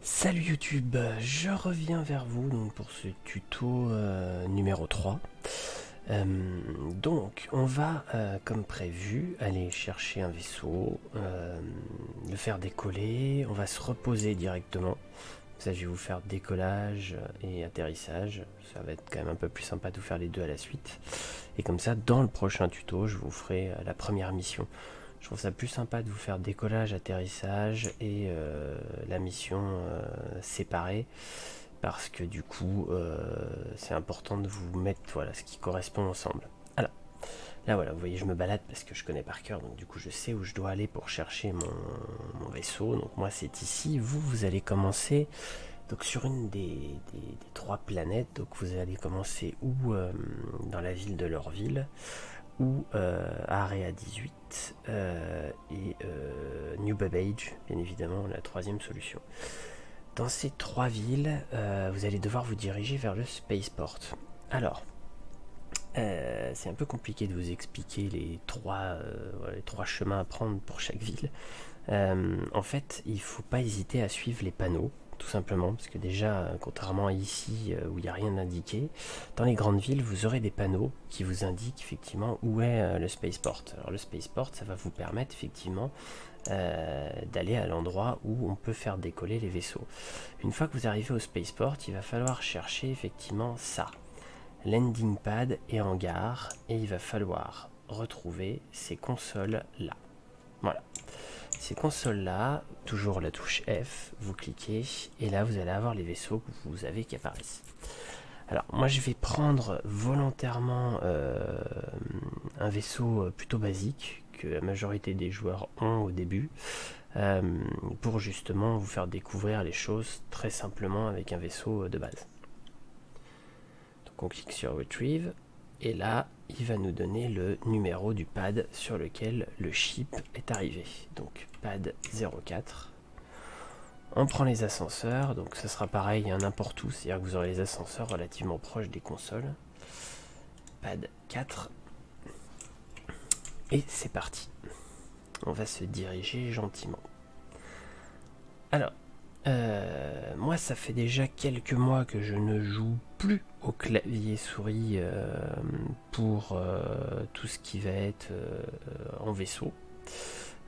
Salut YouTube, je reviens vers vous donc pour ce tuto numéro 3. Donc on va comme prévu aller chercher un vaisseau, le faire décoller, on va se reposer directement. Ça, je vais vous faire décollage et atterrissage, ça va être quand même un peu plus sympa de vous faire les deux à la suite. Et comme ça, dans le prochain tuto, je vous ferai la première mission. Je trouve ça plus sympa de vous faire décollage, atterrissage et la mission séparée, parce que du coup c'est important de vous mettre voilà, ce qui correspond ensemble. Alors là voilà, vous voyez, je me balade parce que je connais par cœur, donc du coup je sais où je dois aller pour chercher mon vaisseau. Donc moi c'est ici, vous allez commencer donc sur une des trois planètes. Donc vous allez commencer ou dans la ville de Lorville, ou Area 18 et New Babbage, bien évidemment la troisième solution. Dans ces trois villes, vous allez devoir vous diriger vers le Spaceport. Alors, c'est un peu compliqué de vous expliquer les trois chemins à prendre pour chaque ville. En fait, il ne faut pas hésiter à suivre les panneaux, tout simplement, parce que déjà, contrairement à ici où il n'y a rien indiqué, dans les grandes villes, vous aurez des panneaux qui vous indiquent effectivement où est le Spaceport. Alors le Spaceport, ça va vous permettre effectivement d'aller à l'endroit où on peut faire décoller les vaisseaux. Une fois que vous arrivez au Spaceport, il va falloir chercher effectivement ça, landing pad et hangar, et il va falloir retrouver ces consoles là. Voilà. Ces consoles-là, toujours la touche F, vous cliquez, et là vous allez avoir les vaisseaux que vous avez qui apparaissent. Alors moi je vais prendre volontairement un vaisseau plutôt basique, que la majorité des joueurs ont au début, pour justement vous faire découvrir les choses très simplement avec un vaisseau de base. Donc on clique sur Retrieve, et là il va nous donner le numéro du pad sur lequel le ship est arrivé. Donc pad 04. On prend les ascenseurs, donc ça sera pareil n'importe où, c'est-à-dire que vous aurez les ascenseurs relativement proches des consoles. Pad 4. Et c'est parti. On va se diriger gentiment. Alors, moi ça fait déjà quelques mois que je ne joue plus au clavier souris pour tout ce qui va être en vaisseau.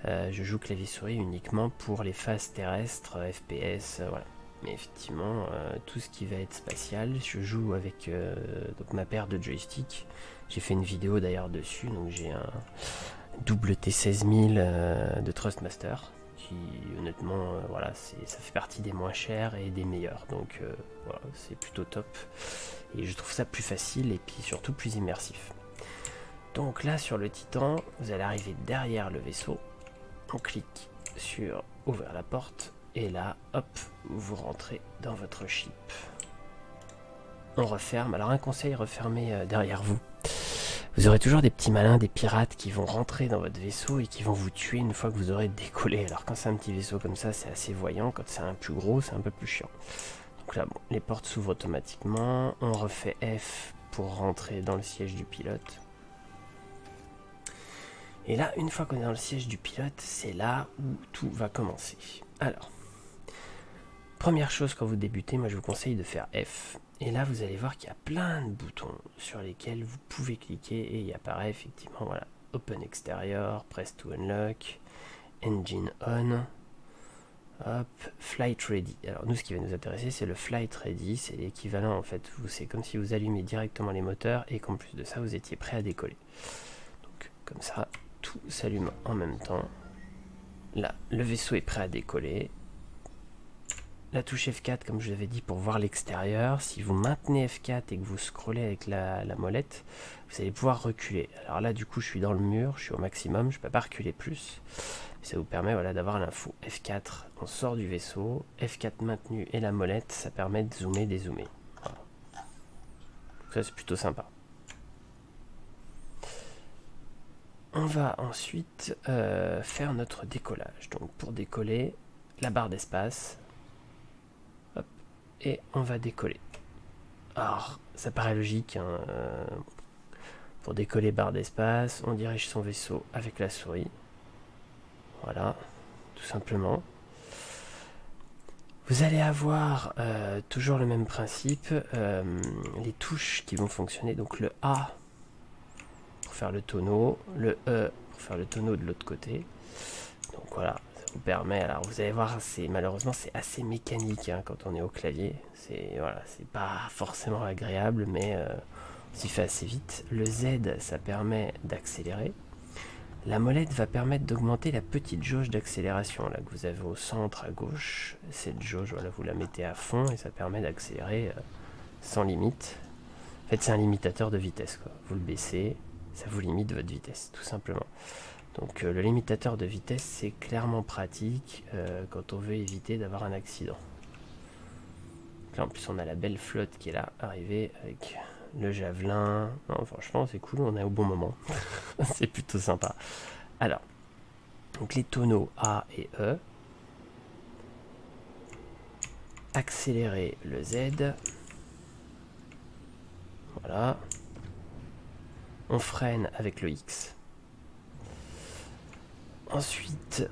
Je joue clavier souris uniquement pour les phases terrestres, FPS, voilà. Mais effectivement, tout ce qui va être spatial, je joue avec donc ma paire de joysticks. J'ai fait une vidéo d'ailleurs dessus, donc j'ai un double T16000 de Trustmaster, qui honnêtement, voilà, ça fait partie des moins chers et des meilleurs, donc voilà, c'est plutôt top. Et je trouve ça plus facile et puis surtout plus immersif. Donc là, sur le Titan, vous allez arriver derrière le vaisseau. On clique sur ouvrir la porte et là, hop, vous rentrez dans votre ship. On referme. Alors un conseil, refermez derrière vous. Vous aurez toujours des petits malins, des pirates qui vont rentrer dans votre vaisseau et qui vont vous tuer une fois que vous aurez décollé. Alors quand c'est un petit vaisseau comme ça, c'est assez voyant. Quand c'est un plus gros, c'est un peu plus chiant. Donc là, bon, les portes s'ouvrent automatiquement. On refait F pour rentrer dans le siège du pilote. Et là, une fois qu'on est dans le siège du pilote, c'est là où tout va commencer. Alors, première chose quand vous débutez, moi je vous conseille de faire F. Et là, vous allez voir qu'il y a plein de boutons sur lesquels vous pouvez cliquer et il apparaît effectivement, voilà, Open Exterior, Press to Unlock, Engine On, hop, Flight Ready. Alors nous, ce qui va nous intéresser, c'est le Flight Ready. C'est l'équivalent en fait, c'est comme si vous allumiez directement les moteurs et qu'en plus de ça, vous étiez prêt à décoller. Donc comme ça, tout s'allume en même temps. Là, le vaisseau est prêt à décoller. La touche F4, comme je vous avais dit, pour voir l'extérieur. Si vous maintenez F4 et que vous scrollez avec la molette, vous allez pouvoir reculer. Alors là, du coup, je suis dans le mur, je suis au maximum, je ne peux pas reculer plus. Ça vous permet, voilà, d'avoir l'info. F4, on sort du vaisseau. F4 maintenu et la molette, ça permet de zoomer, dézoomer. Voilà. Ça, c'est plutôt sympa. On va ensuite faire notre décollage. Donc pour décoller, la barre d'espace, et on va décoller. Alors ça paraît logique, hein, pour décoller barre d'espace, on dirige son vaisseau avec la souris. Voilà, tout simplement. Vous allez avoir toujours le même principe, les touches qui vont fonctionner, donc le A pour faire le tonneau, le E pour faire le tonneau de l'autre côté. Donc voilà, ça vous permet, alors vous allez voir, malheureusement c'est assez mécanique hein, quand on est au clavier, voilà, c'est pas forcément agréable, mais on s'y fait assez vite. Le Z, ça permet d'accélérer. La molette va permettre d'augmenter la petite jauge d'accélération là que vous avez au centre à gauche. Cette jauge, voilà, vous la mettez à fond et ça permet d'accélérer sans limite. En fait, c'est un limitateur de vitesse, quoi. Vous le baissez, ça vous limite votre vitesse, tout simplement. Donc le limitateur de vitesse, c'est clairement pratique quand on veut éviter d'avoir un accident. Là, en plus, on a la belle flotte qui est là, arrivée avec le javelin. Non, franchement, c'est cool, on est au bon moment. C'est plutôt sympa. Alors, donc les tonneaux A et E. Accélérer le Z. Voilà. On freine avec le X. Ensuite,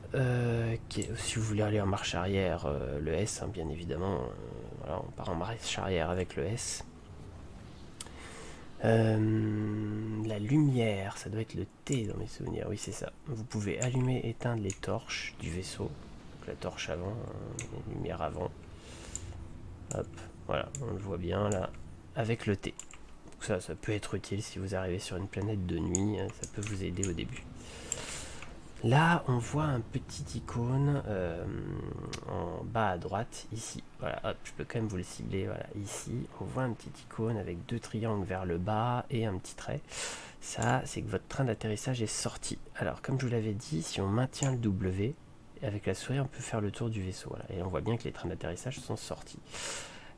si vous voulez aller en marche arrière, le S, hein, bien évidemment. Voilà, on part en marche arrière avec le S. La lumière, ça doit être le T dans mes souvenirs, oui c'est ça. Vous pouvez allumer, éteindre les torches du vaisseau. Donc la torche avant, les lumières avant. Hop, voilà, on le voit bien là, avec le T. Donc ça peut être utile si vous arrivez sur une planète de nuit, ça peut vous aider au début. Là, on voit un petit icône en bas à droite, ici. Voilà, hop, je peux quand même vous le cibler, voilà, ici. On voit un petit icône avec 2 triangles vers le bas et un petit trait. Ça, c'est que votre train d'atterrissage est sorti. Alors, comme je vous l'avais dit, si on maintient le W, avec la souris, on peut faire le tour du vaisseau. Voilà, et on voit bien que les trains d'atterrissage sont sortis.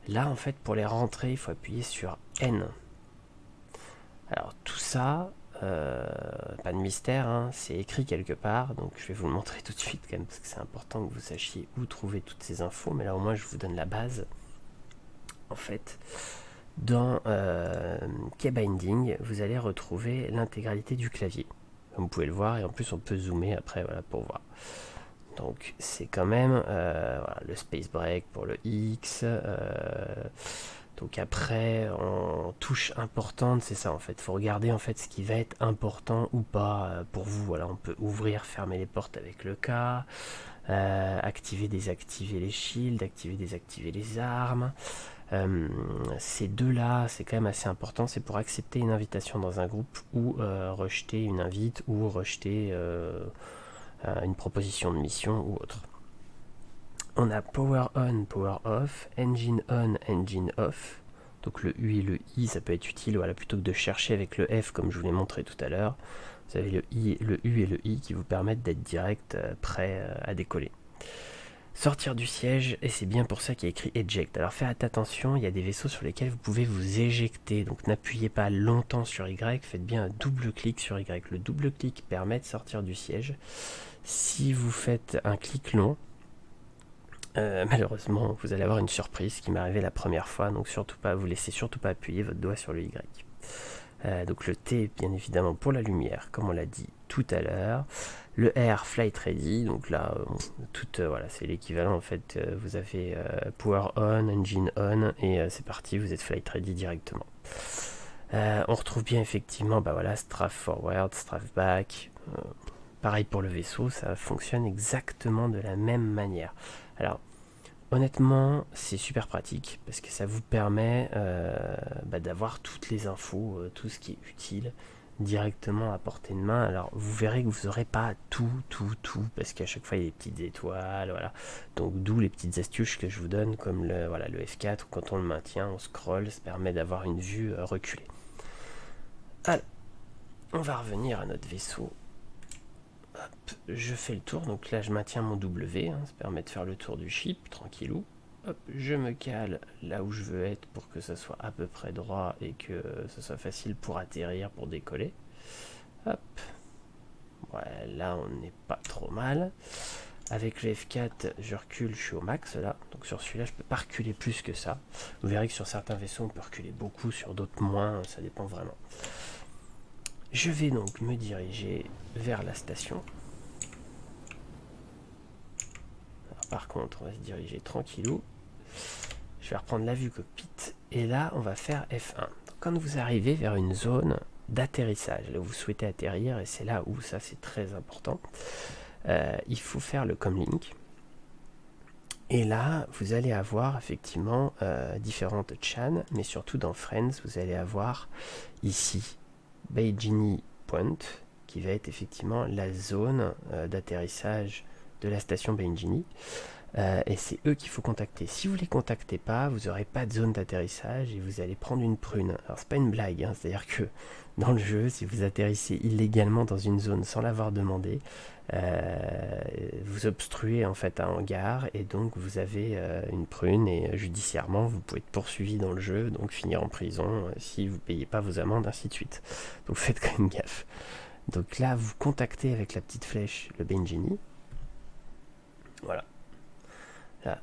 Là, en fait, pour les rentrer, il faut appuyer sur N. Alors, tout ça... pas de mystère, hein, c'est écrit quelque part, donc je vais vous le montrer tout de suite quand même, parce que c'est important que vous sachiez où trouver toutes ces infos, mais là au moins je vous donne la base. En fait, dans Keybinding, vous allez retrouver l'intégralité du clavier, comme vous pouvez le voir, et en plus on peut zoomer après, voilà, pour voir. Donc c'est quand même voilà, le space break pour le X. Donc après, en touche importante, c'est ça en fait. Il faut regarder en fait ce qui va être important ou pas pour vous. Voilà, on peut ouvrir, fermer les portes avec le K, activer, désactiver les shields, activer, désactiver les armes. Ces deux-là, c'est quand même assez important. C'est pour accepter une invitation dans un groupe ou rejeter une invite ou rejeter une proposition de mission ou autre. On a Power On, Power Off, Engine On, Engine Off. Donc le U et le I, ça peut être utile, voilà, plutôt que de chercher avec le F comme je vous l'ai montré tout à l'heure. Vous avez le U et le I qui vous permettent d'être direct prêt à décoller. Sortir du siège, et c'est bien pour ça qu'il y a écrit Eject. Alors faites attention, il y a des vaisseaux sur lesquels vous pouvez vous éjecter. Donc n'appuyez pas longtemps sur Y, faites bien un double clic sur Y. Le double clic permet de sortir du siège. Si vous faites un clic long, malheureusement, vous allez avoir une surprise qui m'est arrivée la première fois, donc surtout pas, vous laissez surtout pas appuyer votre doigt sur le Y. Donc le T, bien évidemment, pour la lumière, comme on l'a dit tout à l'heure. Le R, Flight Ready, donc là, voilà, c'est l'équivalent en fait. Vous avez Power On, Engine On, et c'est parti, vous êtes Flight Ready directement. On retrouve bien effectivement, bah voilà, Strafe Forward, Strafe Back. Pareil pour le vaisseau, ça fonctionne exactement de la même manière. Alors, honnêtement, c'est super pratique parce que ça vous permet d'avoir toutes les infos, tout ce qui est utile directement à portée de main. Alors, vous verrez que vous n'aurez pas tout, parce qu'à chaque fois il y a des petites étoiles, voilà. Donc, d'où les petites astuces que je vous donne, comme le F4, où quand on le maintient, on scrolle, ça permet d'avoir une vue reculée. Alors, on va revenir à notre vaisseau. Hop, je fais le tour, donc là je maintiens mon W, hein, ça permet de faire le tour du ship, tranquillou. Hop, je me cale là où je veux être pour que ça soit à peu près droit et que ça soit facile pour atterrir, pour décoller. Hop, ouais, là on n'est pas trop mal. Avec le F4, je recule, je suis au max là, donc sur celui-là je peux pas reculer plus que ça. Vous verrez que sur certains vaisseaux on peut reculer beaucoup, sur d'autres moins, ça dépend vraiment. Je vais donc me diriger vers la station. Alors, par contre, on va se diriger tranquillou. Je vais reprendre la vue cockpit. Et là, on va faire F1. Donc, quand vous arrivez vers une zone d'atterrissage, là où vous souhaitez atterrir, et c'est là où ça c'est très important, il faut faire le comlink. Et là, vous allez avoir effectivement différentes chans, mais surtout dans Friends, vous allez avoir ici Beijing Point, qui va être effectivement la zone d'atterrissage de la station Beijing. Et c'est eux qu'il faut contacter. Si vous ne les contactez pas, vous n'aurez pas de zone d'atterrissage et vous allez prendre une prune. Alors c'est pas une blague, hein, c'est-à-dire que dans le jeu, si vous atterrissez illégalement dans une zone sans l'avoir demandé, vous obstruez en fait un hangar et donc vous avez une prune et judiciairement vous pouvez être poursuivi dans le jeu, donc finir en prison si vous ne payez pas vos amendes, ainsi de suite. Donc faites quand même gaffe. Donc là, vous contactez avec la petite flèche le Beijing. Voilà. Là,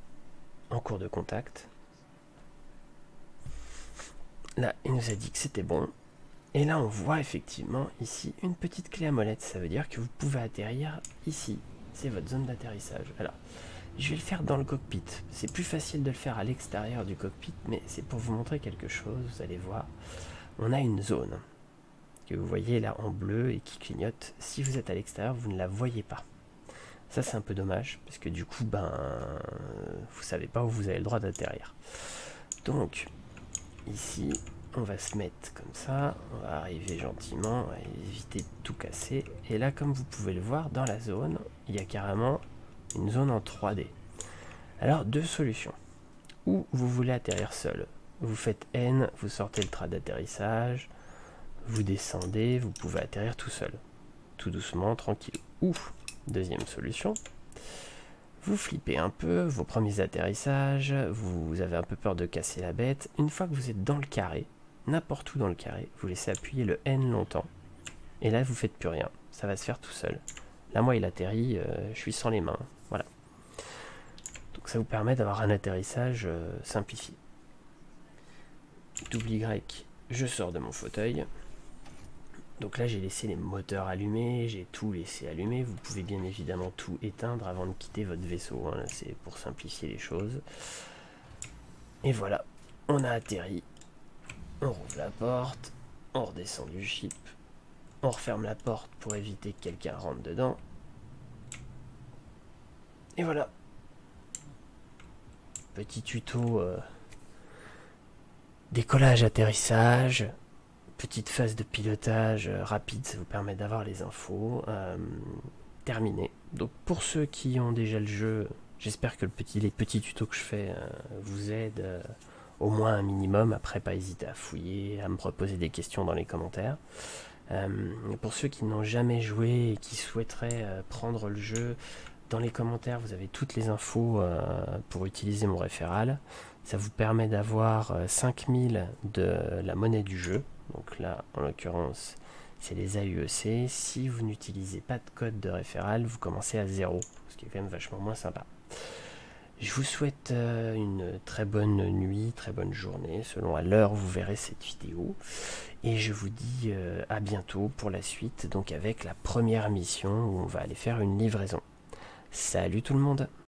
en cours de contact. Là, il nous a dit que c'était bon. Et là, on voit effectivement ici une petite clé à molette. Ça veut dire que vous pouvez atterrir ici. C'est votre zone d'atterrissage. Alors, je vais le faire dans le cockpit. C'est plus facile de le faire à l'extérieur du cockpit, mais c'est pour vous montrer quelque chose. Vous allez voir, on a une zone que vous voyez là en bleu et qui clignote. Si vous êtes à l'extérieur, vous ne la voyez pas. Ça, c'est un peu dommage, parce que du coup, vous savez pas où vous avez le droit d'atterrir. Donc, ici, on va se mettre comme ça, on va arriver gentiment, on va éviter de tout casser. Et là, comme vous pouvez le voir, dans la zone, il y a carrément une zone en 3D. Alors, deux solutions. Ou vous voulez atterrir seul. Vous faites N, vous sortez le train d'atterrissage, vous descendez, vous pouvez atterrir tout seul. Tout doucement, tranquille. Ou, deuxième solution, vous flippez un peu, vos premiers atterrissages, vous avez un peu peur de casser la bête. Une fois que vous êtes dans le carré, n'importe où dans le carré, vous laissez appuyer le N longtemps. Et là, vous faites plus rien. Ça va se faire tout seul. Là, moi, il atterrit, je suis sans les mains. Voilà. Donc ça vous permet d'avoir un atterrissage simplifié. Double Y, je sors de mon fauteuil. Donc là, j'ai laissé les moteurs allumés, j'ai tout laissé allumer. Vous pouvez bien évidemment tout éteindre avant de quitter votre vaisseau. Hein. C'est pour simplifier les choses. Et voilà, on a atterri. On rouvre la porte, on redescend du ship, on referme la porte pour éviter que quelqu'un rentre dedans. Et voilà. Petit tuto décollage, atterrissage. Petite phase de pilotage rapide, ça vous permet d'avoir les infos. Terminé. Donc pour ceux qui ont déjà le jeu, j'espère que les petits tutos que je fais vous aident au moins un minimum. Après, pas hésiter à fouiller, à me proposer des questions dans les commentaires. Pour ceux qui n'ont jamais joué et qui souhaiteraient prendre le jeu, dans les commentaires, vous avez toutes les infos pour utiliser mon référal. Ça vous permet d'avoir 5000 de la monnaie du jeu. Donc là, en l'occurrence, c'est les AUEC. Si vous n'utilisez pas de code de référal, vous commencez à 0, ce qui est quand même vachement moins sympa. Je vous souhaite une très bonne nuit, très bonne journée, selon à l'heure où vous verrez cette vidéo. Et je vous dis à bientôt pour la suite, donc avec la première mission où on va aller faire une livraison. Salut tout le monde!